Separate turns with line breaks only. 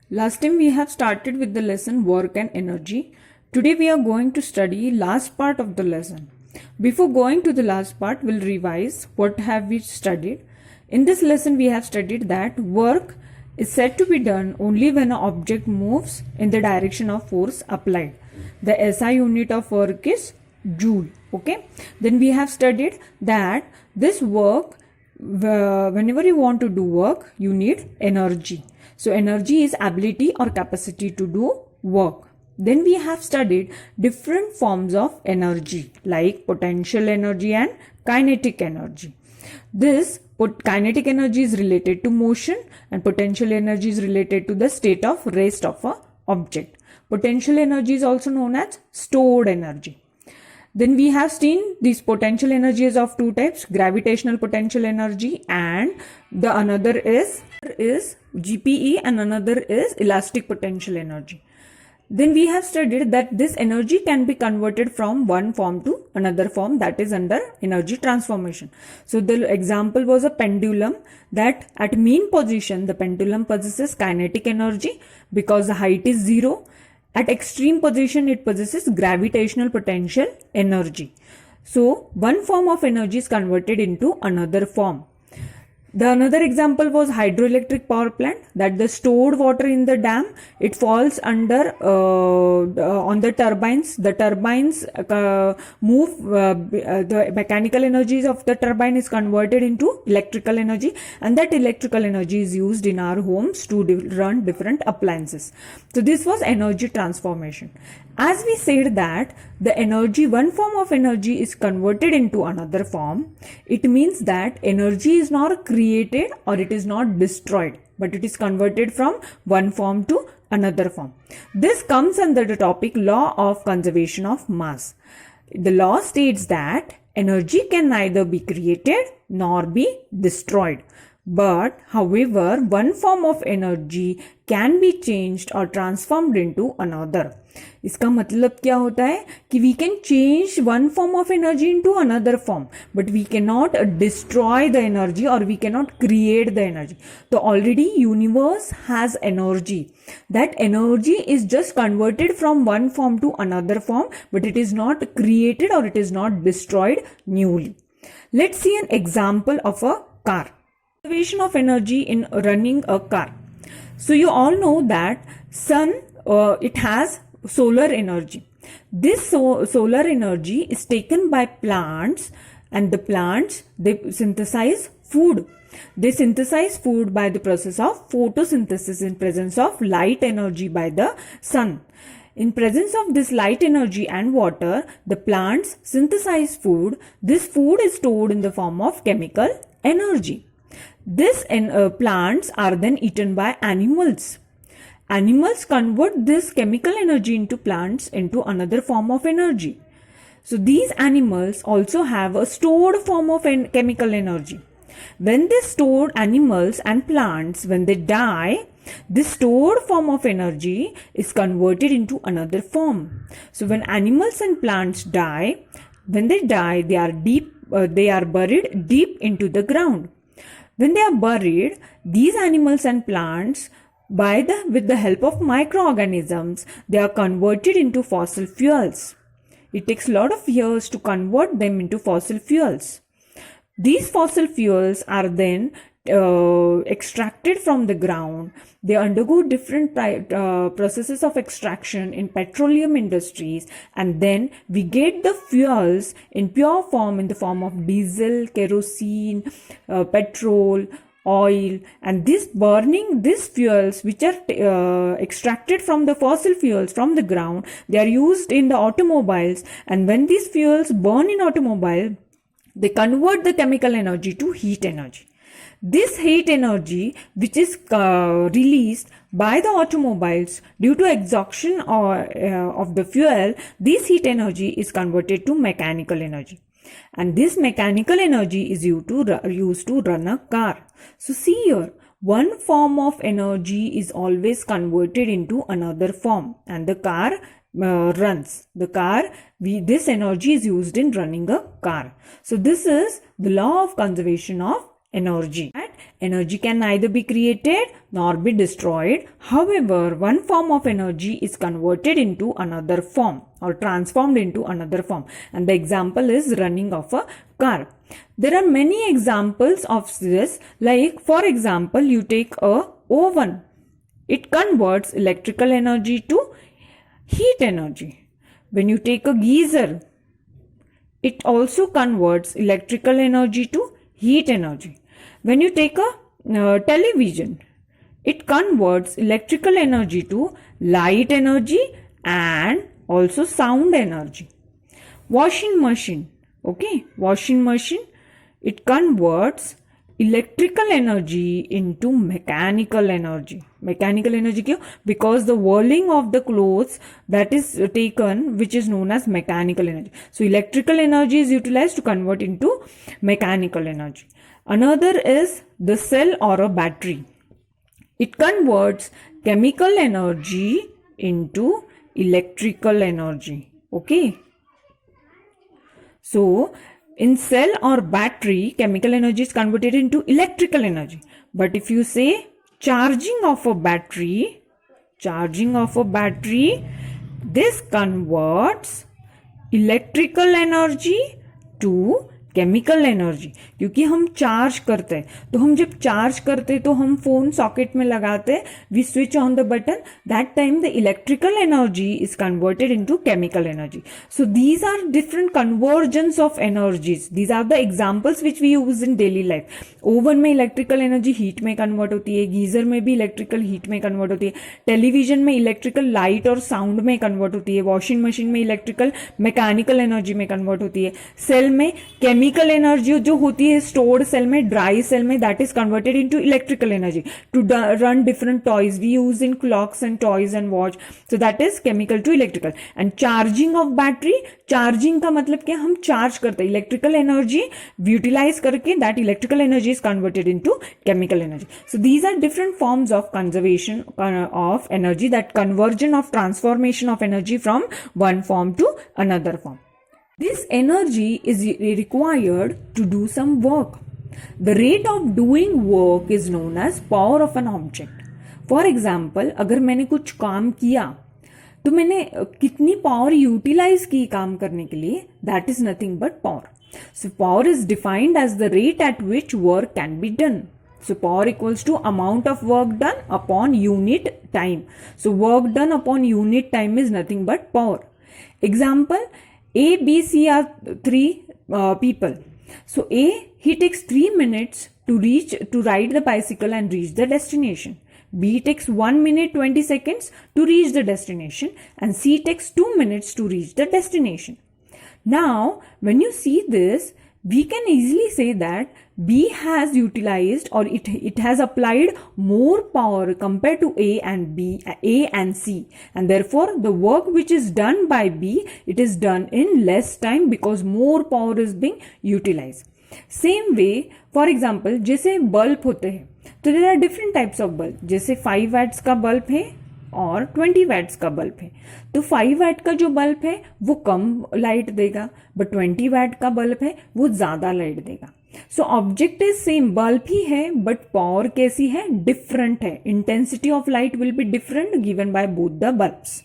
Last time we have started with the lesson work and energy. Today we are going to study last part of the lesson. Before going to the last part, we'll revise what have we studied. In this lesson we have studied that work is said to be done only when an object moves in the direction of force applied. The SI unit of work is joule. Okay. Then we have studied that this work, whenever you want to do work, you need energy. So energy is ability or capacity to do work. Then we have studied different forms of energy like potential energy and kinetic energy. This kinetic energy is related to motion and potential energy is related to the state of rest of a object. Potential energy is also known as stored energy. Then we have seen these potential energies of two types, gravitational potential energy and the another is GPE and another is elastic potential energy. Then we have studied that this energy can be converted from one form to another form, that is under energy transformation. So the example was a pendulum, that at mean position the pendulum possesses kinetic energy because the height is 0. At extreme position, it possesses gravitational potential energy. So, one form of energy is converted into another form. The another example was hydroelectric power plant, that the stored water in the dam, it falls under on the turbines. The turbines move, the mechanical energies of the turbine is converted into electrical energy, and that electrical energy is used in our homes to run different appliances. So this was energy transformation. As we said that the energy, one form of energy is converted into another form, it means that energy is not created or it is not destroyed, but it is converted from one form to another form. This comes under the topic law of conservation of mass. The law states that energy can neither be created nor be destroyed. But, however, one form of energy can be changed or transformed into another. इसका मतलब क्या होता है कि we can change one form of energy into another form, but we cannot destroy the energy or we cannot create the energy. So already universe has energy. That energy is just converted from one form to another form, but it is not created or it is not destroyed newly. Let's see an example of a car. Conservation of energy in running a car. So you all know that sun, it has solar energy. This solar energy is taken by plants, and the plants, they synthesize food. They synthesize food by the process of photosynthesis in presence of light energy by the sun. In presence of this light energy and water, the plants synthesize food. This food is stored in the form of chemical energy. These plants are then eaten by animals. Animals convert this chemical energy into plants into another form of energy. So these animals also have a stored form of chemical energy. When these stored animals and plants, when they die, this stored form of energy is converted into another form. So when animals and plants die, when they die, they are buried deep into the ground. When they are buried, these animals and plants, with the help of microorganisms, they are converted into fossil fuels. It takes a lot of years to convert them into fossil fuels. These fossil fuels are then extracted from the ground. They undergo different processes of extraction in petroleum industries, and then we get the fuels in pure form in the form of diesel, kerosene, petrol, oil, and these fuels which are extracted from the fossil fuels from the ground, they are used in the automobiles, and when these fuels burn in automobile, they convert the chemical energy to heat energy. This heat energy, which is released by the automobiles due to exhaustion of the fuel, this heat energy is converted to mechanical energy. And this mechanical energy is used to run a car. So see here, one form of energy is always converted into another form, and the car runs. This energy is used in running a car. So this is the law of conservation of energy. And energy can neither be created nor be destroyed. However, one form of energy is converted into another form or transformed into another form. And the example is running of a car. There are many examples of this. Like, for example, you take a oven. It converts electrical energy to heat energy. When you take a geyser, it also converts electrical energy to heat energy. When you take a television, it converts electrical energy to light energy and also sound energy. Washing machine, washing machine, it converts electrical energy into mechanical energy. Mechanical energy क्यों? Because the whirling of the clothes that is taken, which is known as mechanical energy. So electrical energy is utilized to convert into mechanical energy. Another is the cell or a battery. It converts chemical energy into electrical energy. Okay. So in cell or battery, chemical energy is converted into electrical energy. But if you say charging of a battery, this converts electrical energy to chemical energy. क्योंकि हम charge करते हैं, तो हम जब charge करते हैं तो हम फोन सॉकेट में लगाते हैं, we switch on the button, that time the electrical energy is converted into chemical energy. So these are different convergence of energies. These are the examples which we use in daily life. Oven में electrical energy heat में convert होती है, geyser में भी electrical heat में convert होती है, television में इलेक्ट्रिकल लाइट और साउंड में कन्वर्ट होती है, वॉशिंग मशीन में इलेक्ट्रिकल मैकेनिकल एनर्जी में कन्वर्ट होती है, सेल में केमिकल एनर्जी जो होती है स्टोर्ड सेल में, ड्राई सेल में, that is converted into electrical energy to run different toys we use in clocks and toys and watch. So that is chemical to electrical. And charging of battery, charging का मतलब क्या, हम charge करते हैं, electrical energy utilise करके that electrical energy is converted into chemical energy. So these are different forms of conservation of energy, that conversion of transformation of energy from one form to another form. This energy is required to do some work. The rate of doing work is known as power of an object. For example, अगर मैंने कुछ काम किया तो मैंने कितनी power utilise की काम करने के लिए, that is nothing but power. So power is defined as the rate at which work can be done. So power equals to amount of work done upon unit time. So work done upon unit time is nothing but power. Example, A, B, C are three people. So A, he takes 3 minutes to ride the bicycle and reach the destination. B takes 1 minute 20 seconds to reach the destination, and C takes 2 minutes to reach the destination. Now, when you see this, we can easily say that B has utilized or it has applied more power compared to A and C, and therefore the work which is done by B, it is done in less time because more power is being utilized. Same way, for example, जैसे bulb होते हैं तो there are different types of bulb. जैसे 5 watts का bulb है और 20 watts का bulb है, तो 5 वैट का जो बल्ब है वो कम लाइट देगा, बट 20 वैट का बल्ब है वो ज्यादा लाइट देगा. So object is same, bulb ही है बट पावर कैसी है, डिफरेंट है. Intensity of light will be different given by both the bulbs.